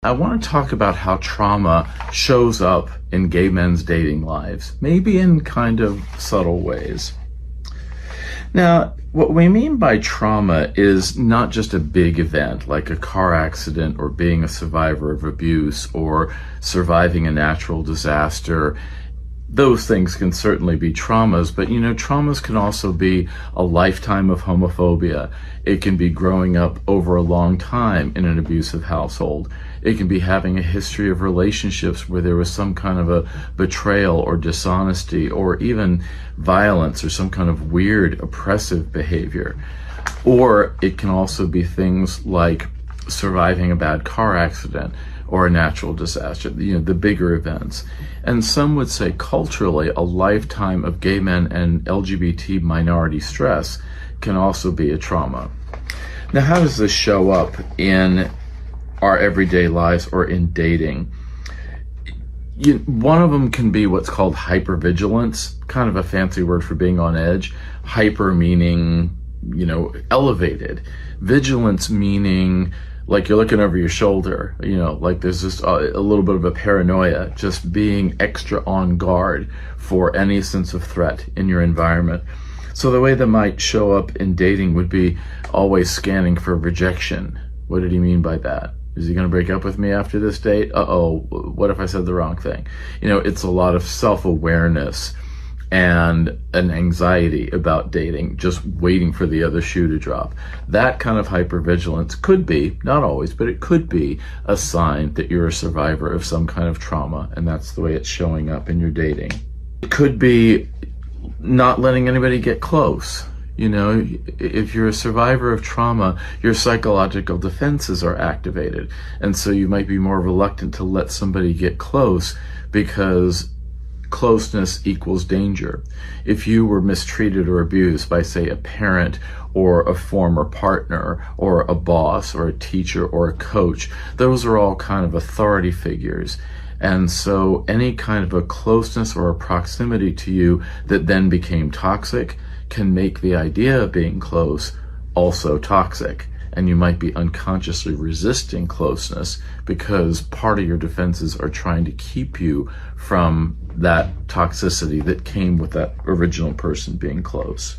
I want to talk about how trauma shows up in gay men's dating lives, maybe in kind of subtle ways. Now, what we mean by trauma is not just a big event like a car accident or being a survivor of abuse or surviving a natural disaster. Those things can certainly be traumas, but traumas can also be a lifetime of homophobia. It can be growing up over a long time in an abusive household. It can be having a history of relationships where there was some kind of a betrayal or dishonesty or even violence or some kind of weird oppressive behavior. Or it can also be things like surviving a bad car accident or a natural disaster, the bigger events. And some would say culturally, a lifetime of gay men and LGBT minority stress can also be a trauma. Now, how does this show up in our everyday lives or in dating? One of them can be what's called hypervigilance, kind of a fancy word for being on edge. Hyper meaning, elevated. Vigilance meaning like you're looking over your shoulder, like there's just a little bit of a paranoia, just being extra on guard for any sense of threat in your environment. So the way that might show up in dating would be always scanning for rejection. What did he mean by that? Is he going to break up with me after this date? What if I said the wrong thing? It's a lot of self-awareness and an anxiety about dating, just waiting for the other shoe to drop. That kind of hypervigilance could be, not always, but it could be a sign that you're a survivor of some kind of trauma, and that's the way it's showing up in your dating. It could be not letting anybody get close. If you're a survivor of trauma, your psychological defenses are activated, and so you might be more reluctant to let somebody get close because closeness equals danger. If you were mistreated or abused by, say, a parent or a former partner or a boss or a teacher or a coach, those are all kind of authority figures. And so any kind of a closeness or a proximity to you that then became toxic can make the idea of being close also toxic. And you might be unconsciously resisting closeness because part of your defenses are trying to keep you from that toxicity that came with that original person being close.